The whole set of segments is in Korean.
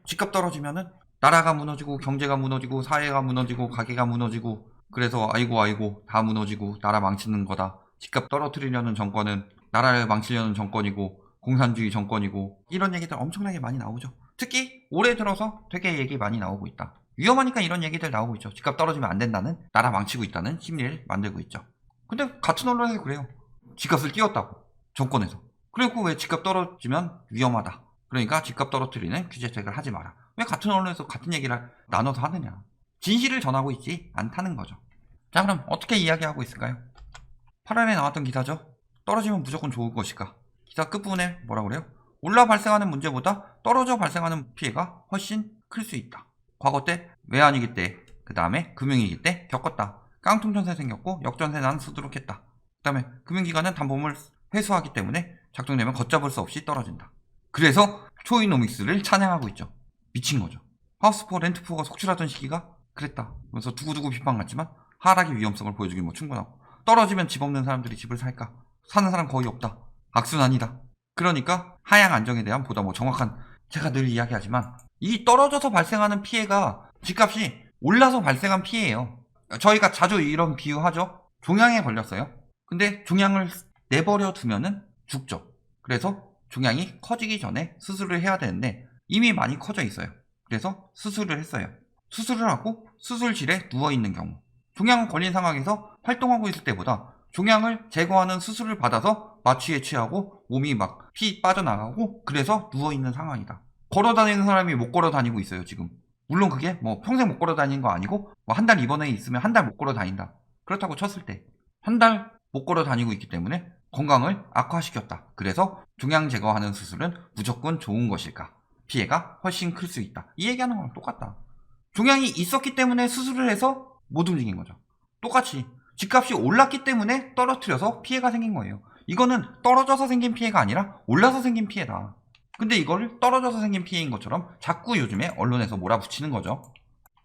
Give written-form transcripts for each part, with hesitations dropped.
집값 떨어지면은 나라가 무너지고 경제가 무너지고 사회가 무너지고 가게가 무너지고 그래서 아이고 다 무너지고 나라 망치는 거다. 집값 떨어뜨리려는 정권은 나라를 망치려는 정권이고 공산주의 정권이고 이런 얘기들 엄청나게 많이 나오죠. 특히 올해 들어서 되게 얘기 많이 나오고 있다. 위험하니까 이런 얘기들 나오고 있죠. 집값 떨어지면 안 된다는, 나라 망치고 있다는 심리를 만들고 있죠. 근데 같은 언론에서 그래요. 집값을 띄웠다고, 정권에서. 그리고 왜 집값 떨어지면 위험하다. 그러니까 집값 떨어뜨리는 규제책을 하지 마라. 왜 같은 언론에서 같은 얘기를 나눠서 하느냐. 진실을 전하고 있지 않다는 거죠. 자, 그럼 어떻게 이야기하고 있을까요? 8월에 나왔던 기사죠. 떨어지면 무조건 좋을 것일까. 기사 끝부분에 뭐라 그래요? 올라 발생하는 문제보다 떨어져 발생하는 피해가 훨씬 클 수 있다. 과거 때 외환위기 때, 그 다음에 금융위기 때 겪었다. 깡통전세 생겼고 역전세 난 수두룩했다. 그 다음에 금융기관은 담보물 회수하기 때문에 작동되면 걷잡을 수 없이 떨어진다. 그래서 초이노믹스를 찬양하고 있죠. 미친 거죠. 하우스포 렌트포가 속출하던 시기가 그랬다. 그래서 두고두고 비판 같지만 하락의 위험성을 보여주기 뭐 충분하고, 떨어지면 집 없는 사람들이 집을 살까? 사는 사람 거의 없다. 악순환이다. 그러니까 하향 안정에 대한 보다 뭐 정확한, 제가 늘 이야기하지만 이 떨어져서 발생하는 피해가 집값이 올라서 발생한 피해예요. 저희가 자주 이런 비유하죠. 종양에 걸렸어요. 근데 종양을 내버려 두면은 죽죠. 그래서 종양이 커지기 전에 수술을 해야 되는데 이미 많이 커져 있어요. 그래서 수술을 했어요. 수술을 하고 수술실에 누워있는 경우, 종양 걸린 상황에서 활동하고 있을 때보다 종양을 제거하는 수술을 받아서 마취에 취하고 몸이 막 피 빠져나가고 그래서 누워있는 상황이다. 걸어다니는 사람이 못 걸어다니고 있어요 지금. 물론 그게 뭐 평생 못 걸어다니는 거 아니고 뭐 한 달 입원해 있으면 한 달 못 걸어다닌다. 그렇다고 쳤을 때 한 달 못 걸어다니고 있기 때문에 건강을 악화시켰다. 그래서 종양 제거하는 수술은 무조건 좋은 것일까? 피해가 훨씬 클 수 있다. 이 얘기하는 거랑 똑같다. 종양이 있었기 때문에 수술을 해서 못 움직인 거죠. 똑같이 집값이 올랐기 때문에 떨어뜨려서 피해가 생긴 거예요. 이거는 떨어져서 생긴 피해가 아니라 올라서 생긴 피해다. 근데 이거를 떨어져서 생긴 피해인 것처럼 자꾸 요즘에 언론에서 몰아붙이는 거죠.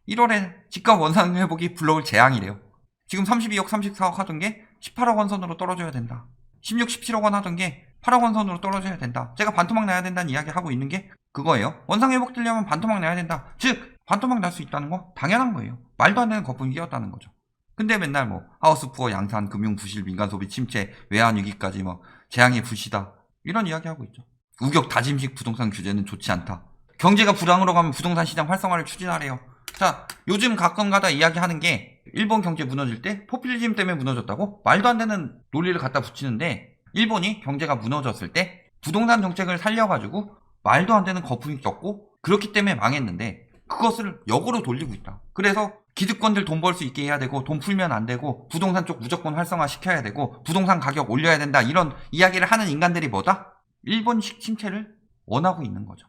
1월에 집값 원상 회복이 불러올 재앙이래요. 지금 32억 34억 하던 게 18억 원 선으로 떨어져야 된다. 16, 17억 원 하던 게 8억 원 선으로 떨어져야 된다. 제가 반토막 나야 된다는 이야기 하고 있는 게 그거예요. 원상 회복되려면 반토막 나야 된다. 즉 반토막 날 수 있다는 거 당연한 거예요. 말도 안 되는 거품이 끼었다는 거죠. 근데 맨날 뭐 하우스푸어 양산, 금융 부실, 민간 소비 침체, 외환 위기까지 뭐 재앙의 불씨다 이런 이야기 하고 있죠. 우격 다짐식 부동산 규제는 좋지 않다. 경제가 불황으로 가면 부동산 시장 활성화를 추진하래요. 자, 요즘 가끔가다 이야기하는 게 일본 경제 무너질 때 포퓰리즘 때문에 무너졌다고 말도 안 되는 논리를 갖다 붙이는데, 일본이 경제가 무너졌을 때 부동산 정책을 살려가지고 말도 안 되는 거품이 꼈고 그렇기 때문에 망했는데 그것을 역으로 돌리고 있다. 그래서 기득권들 돈 벌 수 있게 해야 되고 돈 풀면 안 되고 부동산 쪽 무조건 활성화 시켜야 되고 부동산 가격 올려야 된다, 이런 이야기를 하는 인간들이 뭐다? 일본식 침체를 원하고 있는 거죠.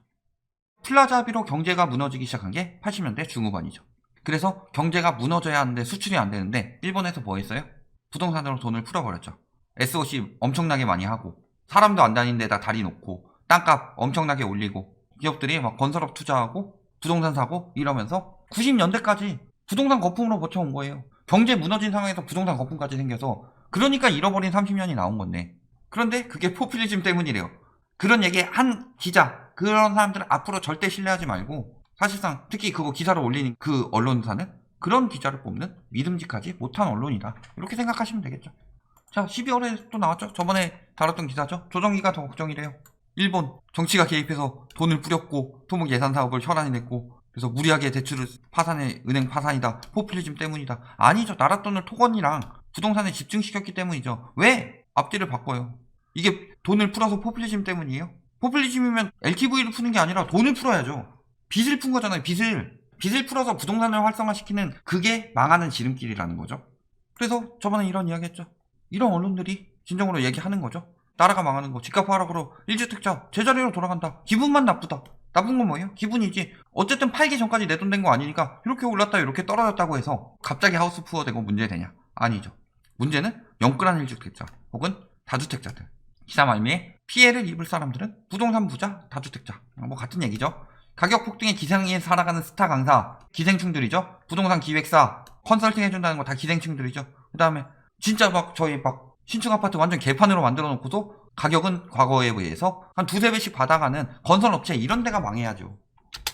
플라자비로 경제가 무너지기 시작한 게 80년대 중후반이죠. 그래서 경제가 무너져야 하는데 수출이 안 되는데 일본에서 뭐 했어요? 부동산으로 돈을 풀어버렸죠. SOC 엄청나게 많이 하고 사람도 안 다니는 데다 다리 놓고 땅값 엄청나게 올리고 기업들이 막 건설업 투자하고 부동산 사고 이러면서 90년대까지 부동산 거품으로 버텨온 거예요. 경제 무너진 상황에서 부동산 거품까지 생겨서, 그러니까 잃어버린 30년이 나온 건데, 그런데 그게 포퓰리즘 때문이래요. 그런 얘기 한 기자, 그런 사람들은 앞으로 절대 신뢰하지 말고, 사실상 특히 그거 기사를 올리는 그 언론사는 그런 기자를 뽑는 믿음직하지 못한 언론이다, 이렇게 생각하시면 되겠죠. 자, 12월에 또 나왔죠. 저번에 다뤘던 기사죠. 조정기가 더 걱정이래요. 일본 정치가 개입해서 돈을 뿌렸고 토목 예산 사업을 혈안이 냈고 그래서 무리하게 대출을 파산해, 은행 파산이다, 포퓰리즘 때문이다. 아니죠. 나라 돈을 토건이랑 부동산에 집중시켰기 때문이죠. 왜 앞뒤를 바꿔요? 이게 돈을 풀어서 포퓰리즘 때문이에요? 포퓰리즘이면 LTV를 푸는 게 아니라 돈을 풀어야죠. 빚을 푼 거잖아요. 빚을 풀어서 부동산을 활성화시키는, 그게 망하는 지름길이라는 거죠. 그래서 저번에 이런 이야기 했죠. 이런 언론들이 진정으로 얘기하는 거죠. 나라가 망하는 거, 집값 하락으로 1주택자 제자리로 돌아간다. 기분만 나쁘다. 나쁜 건 뭐예요? 기분이지. 어쨌든 팔기 전까지 내 돈 된 거 아니니까 이렇게 올랐다 이렇게 떨어졌다고 해서 갑자기 하우스 푸어 되고 문제되냐? 아니죠. 문제는 영끌한 1주택자 혹은 다주택자들. 기사 말미에 피해를 입을 사람들은 부동산 부자, 다주택자, 뭐 같은 얘기죠. 가격 폭등에 기생에 살아가는 스타 강사, 기생충들이죠. 부동산 기획사, 컨설팅 해준다는 거 다 기생충들이죠. 그 다음에 진짜 막 저희 막 신축 아파트 완전 개판으로 만들어 놓고도 가격은 과거에 비해서 한 두세 배씩 받아가는 건설업체 이런 데가 망해야죠.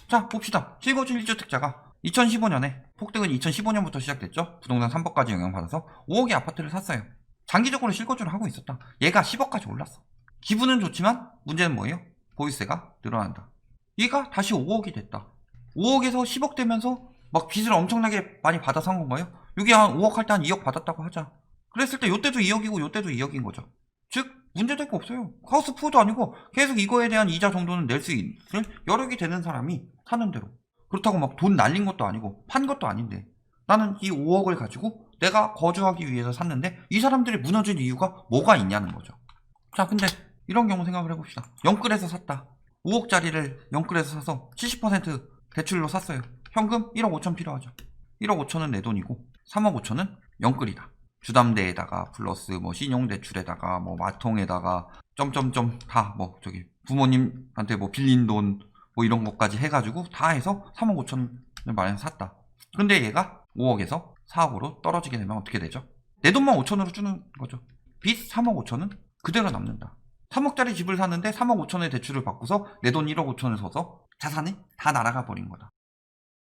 자, 봅시다. 실거주 1주택자가 2015년에 폭등은 2015년부터 시작됐죠. 부동산 3법까지 영향받아서 5억의 아파트를 샀어요. 장기적으로 실거주를 하고 있었다. 얘가 10억까지 올랐어. 기분은 좋지만 문제는 뭐예요? 보유세가 늘어난다. 얘가 다시 5억이 됐다. 5억에서 10억 되면서 막 빚을 엄청나게 많이 받아 산 건가요? 여기 한 5억 할 때 한 2억 받았다고 하자. 그랬을 때 요때도 2억이고 요때도 2억인 거죠. 즉 문제될 거 없어요. 하우스 푸어도 아니고 계속 이거에 대한 이자 정도는 낼 수 있을 여력이 되는 사람이 사는 대로. 그렇다고 막 돈 날린 것도 아니고 판 것도 아닌데 나는 이 5억을 가지고 내가 거주하기 위해서 샀는데 이 사람들이 무너질 이유가 뭐가 있냐는 거죠. 자, 근데 이런 경우 생각을 해봅시다. 영끌에서 샀다. 5억짜리를 영끌에서 사서 70% 대출로 샀어요. 현금 1억 5천 필요하죠. 1억 5천은 내 돈이고 3억 5천은 영끌이다. 주담대에다가 플러스 뭐 신용대출에다가 뭐 마통에다가 점점점 다 뭐 저기 부모님한테 뭐 빌린 돈 뭐 이런 것까지 해가지고 다 해서 3억 5천을 마련해서 샀다. 근데 얘가 5억에서 4억으로 떨어지게 되면 어떻게 되죠? 내 돈만 5천으로 주는 거죠. 빚 3억 5천은 그대로 남는다. 3억짜리 집을 샀는데 3억 5천의 대출을 받고서 내 돈 1억 5천을 써서 자산이 다 날아가 버린 거다.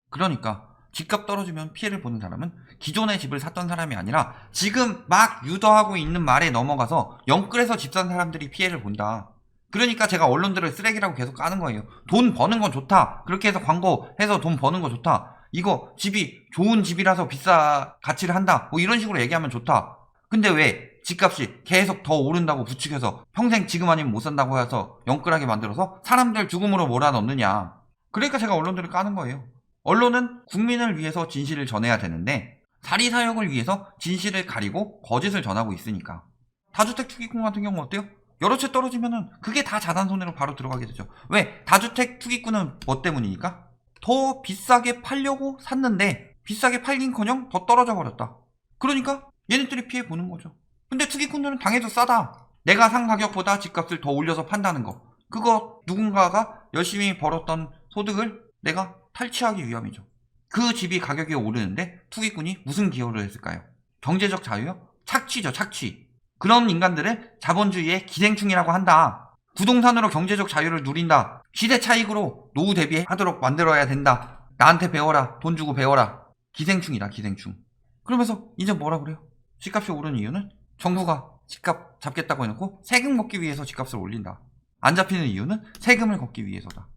그러니까 집값 떨어지면 피해를 보는 사람은 기존의 집을 샀던 사람이 아니라 지금 막 유도하고 있는 말에 넘어가서 영끌에서 집 산 사람들이 피해를 본다. 그러니까 제가 언론들을 쓰레기라고 계속 까는 거예요. 돈 버는 건 좋다. 그렇게 해서 광고해서 돈 버는 거 좋다. 이거 집이 좋은 집이라서 비싸 가치를 한다. 뭐 이런 식으로 얘기하면 좋다. 근데 왜 집값이 계속 더 오른다고 부추겨서 평생 지금 아니면 못 산다고 해서 영끌하게 만들어서 사람들 죽음으로 몰아넣느냐. 그러니까 제가 언론들을 까는 거예요. 언론은 국민을 위해서 진실을 전해야 되는데 사리사욕을 위해서 진실을 가리고 거짓을 전하고 있으니까. 다주택 투기꾼 같은 경우 어때요? 여러 채 떨어지면은 그게 다 자산손해로 바로 들어가게 되죠. 왜? 다주택 투기꾼은 뭐 때문이니까? 더 비싸게 팔려고 샀는데 비싸게 팔긴커녕 더 떨어져 버렸다. 그러니까 얘네들이 피해 보는 거죠. 근데 투기꾼들은 당해도 싸다. 내가 산 가격보다 집값을 더 올려서 판다는 거. 그거 누군가가 열심히 벌었던 소득을 내가 탈취하기 위함이죠. 그 집이 가격이 오르는데 투기꾼이 무슨 기여를 했을까요? 경제적 자유요? 착취죠, 착취. 그런 인간들을 자본주의의 기생충이라고 한다. 부동산으로 경제적 자유를 누린다. 시대 차익으로 노후 대비하도록 만들어야 된다. 나한테 배워라. 돈 주고 배워라. 기생충이다, 기생충. 그러면서 이제 뭐라 그래요? 집값이 오르는 이유는 정부가 집값 잡겠다고 해놓고 세금 걷기 위해서 집값을 올린다. 안 잡히는 이유는 세금을 걷기 위해서다.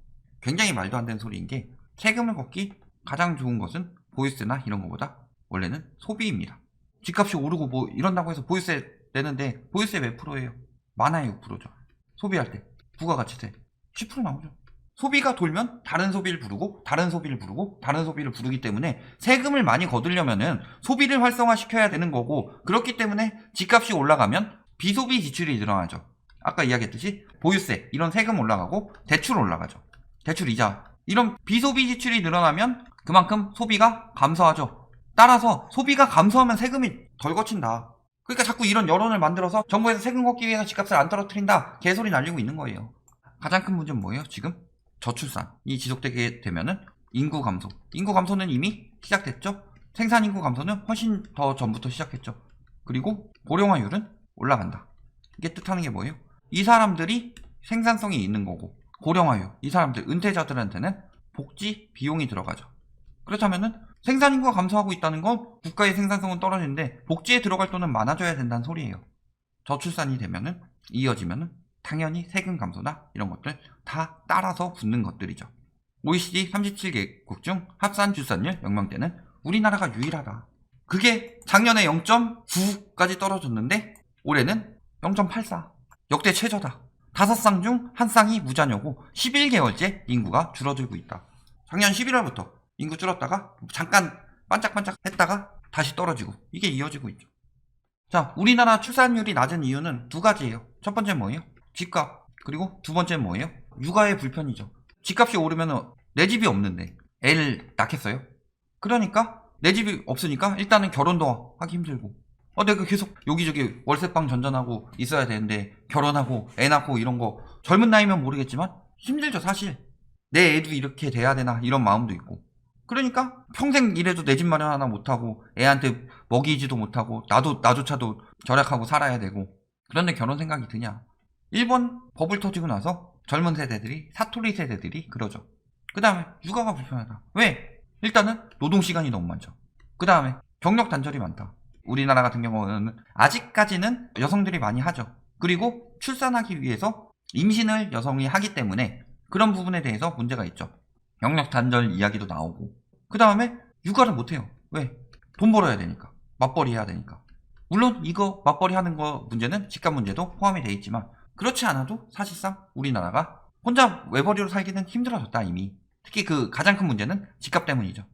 굉장히 말도 안 되는 소리인 게 세금을 걷기 가장 좋은 것은 보유세나 이런 것보다 원래는 소비입니다. 집값이 오르고 뭐 이런다고 해서 보유세 내는데 보유세 몇 프로예요? 많아야 6%죠. 소비할 때 부가가치세 10% 나오죠. 소비가 돌면 다른 소비를 부르고 다른 소비를 부르고 다른 소비를 부르기 때문에 세금을 많이 거두려면은 소비를 활성화시켜야 되는 거고 그렇기 때문에 집값이 올라가면 비소비 지출이 늘어나죠. 아까 이야기했듯이 보유세 이런 세금 올라가고 대출 올라가죠. 대출 이자 이런 비소비 지출이 늘어나면 그만큼 소비가 감소하죠. 따라서 소비가 감소하면 세금이 덜 거친다. 그러니까 자꾸 이런 여론을 만들어서 정부에서 세금 걷기 위해서 집값을 안 떨어뜨린다. 개소리 날리고 있는 거예요. 가장 큰 문제는 뭐예요? 지금 저출산이 지속되게 되면은 인구 감소. 인구 감소는 이미 시작됐죠. 생산 인구 감소는 훨씬 더 전부터 시작했죠. 그리고 고령화율은 올라간다. 이게 뜻하는 게 뭐예요? 이 사람들이 생산성이 있는 거고 고령화율, 이 사람들 은퇴자들한테는 복지 비용이 들어가죠. 그렇다면은 생산 인구가 감소하고 있다는 건 국가의 생산성은 떨어지는데 복지에 들어갈 돈은 많아져야 된다는 소리예요. 저출산이 되면은 이어지면은 당연히 세금 감소나 이런 것들 다 따라서 붙는 것들이죠. OECD 37개국 중 합산 출산율 영명대는 우리나라가 유일하다. 그게 작년에 0.9까지 떨어졌는데 올해는 0.84. 역대 최저다. 5쌍 중 1쌍이 무자녀고 11개월째 인구가 줄어들고 있다. 작년 11월부터 인구 줄었다가 잠깐 반짝반짝 했다가 다시 떨어지고 이게 이어지고 있죠. 자, 우리나라 출산율이 낮은 이유는 두 가지예요. 첫 번째 뭐예요? 집값. 그리고 두 번째 뭐예요? 육아의 불편이죠. 집값이 오르면 내 집이 없는데 애를 낳겠어요? 그러니까 내 집이 없으니까 일단은 결혼도 하기 힘들고 내가 계속 여기저기 월세방 전전하고 있어야 되는데 결혼하고 애 낳고 이런 거 젊은 나이면 모르겠지만 힘들죠 사실. 내 애도 이렇게 돼야 되나 이런 마음도 있고 그러니까 평생 이래도 내 집 마련 하나 못하고 애한테 먹이지도 못하고 나조차도 절약하고 살아야 되고 그런데 결혼 생각이 드냐? 일본 버블 터지고 나서 젊은 세대들이, 사토리 세대들이 그러죠. 그 다음에 육아가 불편하다. 왜? 일단은 노동시간이 너무 많죠. 그 다음에 경력 단절이 많다. 우리나라 같은 경우는 아직까지는 여성들이 많이 하죠. 그리고 출산하기 위해서 임신을 여성이 하기 때문에 그런 부분에 대해서 문제가 있죠. 경력 단절 이야기도 나오고. 그 다음에 육아를 못해요. 왜? 돈 벌어야 되니까. 맞벌이 해야 되니까. 물론 이거 맞벌이 하는 거 문제는 집값 문제도 포함이 돼 있지만 그렇지 않아도 사실상 우리나라가 혼자 외벌이로 살기는 힘들어졌다 이미. 특히 그 가장 큰 문제는 집값 때문이죠.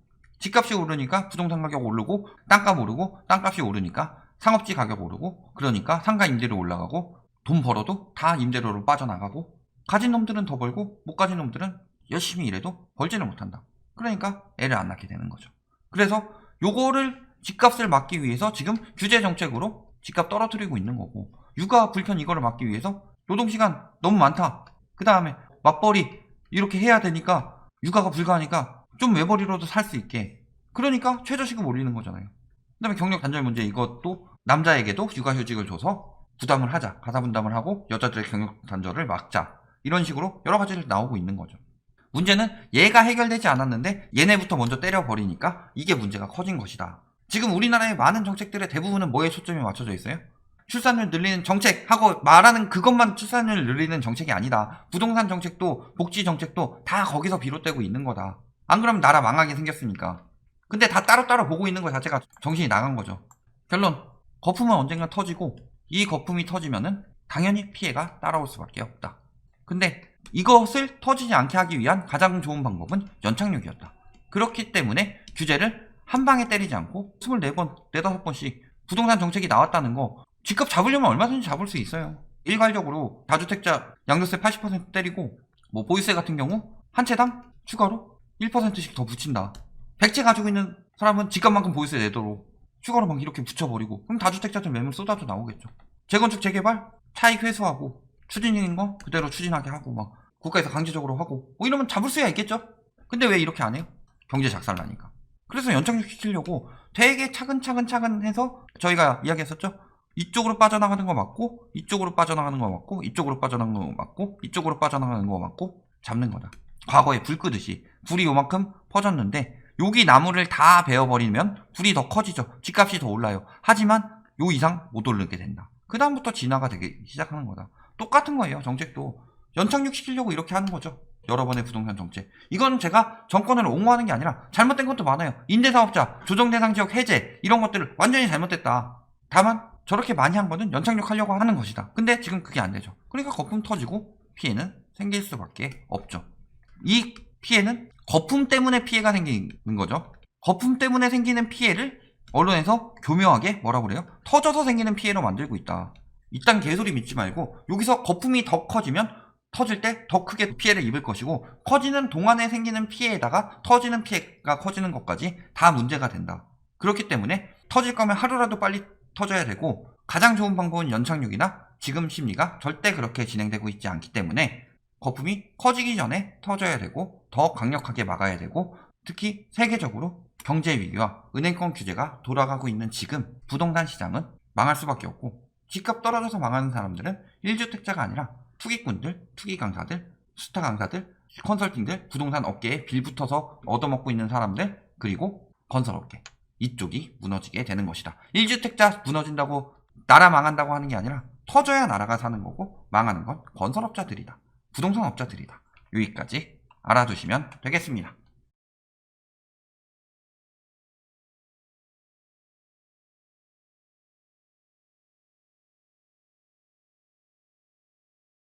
집값이 오르니까 부동산 가격 오르고 땅값 오르고 땅값이 오르니까 상업지 가격 오르고 그러니까 상가 임대료 올라가고 돈 벌어도 다 임대료로 빠져나가고 가진 놈들은 더 벌고 못 가진 놈들은 열심히 일해도 벌지를 못한다. 그러니까 애를 안 낳게 되는 거죠. 그래서 요거를 집값을 막기 위해서 지금 규제 정책으로 집값 떨어뜨리고 있는 거고 육아 불편 이거를 막기 위해서 노동시간 너무 많다. 그 다음에 맞벌이 이렇게 해야 되니까 육아가 불가하니까 좀 외벌이로도 살 수 있게 그러니까 최저시급 올리는 거잖아요. 그 다음에 경력 단절 문제 이것도 남자에게도 육아휴직을 줘서 부담을 하자. 가사분담을 하고 여자들의 경력 단절을 막자. 이런 식으로 여러 가지를 나오고 있는 거죠. 문제는 얘가 해결되지 않았는데 얘네부터 먼저 때려버리니까 이게 문제가 커진 것이다. 지금 우리나라의 많은 정책들의 대부분은 뭐에 초점이 맞춰져 있어요? 출산율 늘리는 정책 하고 말하는 그것만 출산율 늘리는 정책이 아니다. 부동산 정책도 복지 정책도 다 거기서 비롯되고 있는 거다. 안 그러면 나라 망하게 생겼으니까. 근데 다 따로따로 보고 있는 것 자체가 정신이 나간 거죠. 결론, 거품은 언젠가 터지고 이 거품이 터지면은 당연히 피해가 따라올 수밖에 없다. 근데 이것을 터지지 않게 하기 위한 가장 좋은 방법은 연착륙이었다. 그렇기 때문에 규제를 한 방에 때리지 않고 24번, 45번씩 부동산 정책이 나왔다는 거 집값 잡으려면 얼마든지 잡을 수 있어요. 일괄적으로 다주택자 양도세 80% 때리고 뭐 보유세 같은 경우 한 채당 추가로 1%씩 더 붙인다. 100채 가지고 있는 사람은 집값만큼 보유세 내도록 추가로 막 이렇게 붙여버리고 그럼 다주택자들 매물 쏟아져 나오겠죠. 재건축 재개발 차익 회수하고 추진인 거 그대로 추진하게 하고 막 국가에서 강제적으로 하고 뭐 이러면 잡을 수야 있겠죠. 근데 왜 이렇게 안 해요? 경제 작살나니까. 그래서 연착륙 시키려고 되게 차근차근 해서 저희가 이야기했었죠. 이쪽으로 빠져나가는 거 맞고 이쪽으로 빠져나가는 거 맞고 이쪽으로 빠져나가는 거 맞고 이쪽으로 빠져나가는 거 맞고 잡는 거다. 과거에 불 끄듯이 불이 요만큼 퍼졌는데 여기 나무를 다 베어버리면 불이 더 커지죠. 집값이 더 올라요. 하지만 요 이상 못 오르게 된다. 그 다음부터 진화가 되기 시작하는 거다. 똑같은 거예요. 정책도 연착륙 시키려고 이렇게 하는 거죠. 여러 번의 부동산 정책. 이건 제가 정권을 옹호하는 게 아니라 잘못된 것도 많아요. 임대사업자, 조정대상지역 해제 이런 것들을 완전히 잘못됐다. 다만 저렇게 많이 한 거는 연착륙 하려고 하는 것이다. 근데 지금 그게 안 되죠. 그러니까 거품 터지고 피해는 생길 수밖에 없죠. 이 피해는 거품 때문에 피해가 생기는 거죠. 거품 때문에 생기는 피해를 언론에서 교묘하게 뭐라고 그래요? 터져서 생기는 피해로 만들고 있다. 이딴 개소리 믿지 말고 여기서 거품이 더 커지면 터질 때 더 크게 피해를 입을 것이고 커지는 동안에 생기는 피해에다가 터지는 피해가 커지는 것까지 다 문제가 된다. 그렇기 때문에 터질 거면 하루라도 빨리 터져야 되고 가장 좋은 방법은 연착륙이나 지금 심리가 절대 그렇게 진행되고 있지 않기 때문에 거품이 커지기 전에 터져야 되고 더 강력하게 막아야 되고 특히 세계적으로 경제 위기와 은행권 규제가 돌아가고 있는 지금 부동산 시장은 망할 수밖에 없고 집값 떨어져서 망하는 사람들은 1주택자가 아니라 투기꾼들, 투기 강사들, 수타 강사들, 컨설팅들, 부동산 업계에 빌붙어서 얻어먹고 있는 사람들 그리고 건설업계 이쪽이 무너지게 되는 것이다. 1주택자 무너진다고 나라 망한다고 하는 게 아니라 터져야 나라가 사는 거고 망하는 건 건설업자들이다. 부동산 업자들이다. 여기까지 알아두시면 되겠습니다.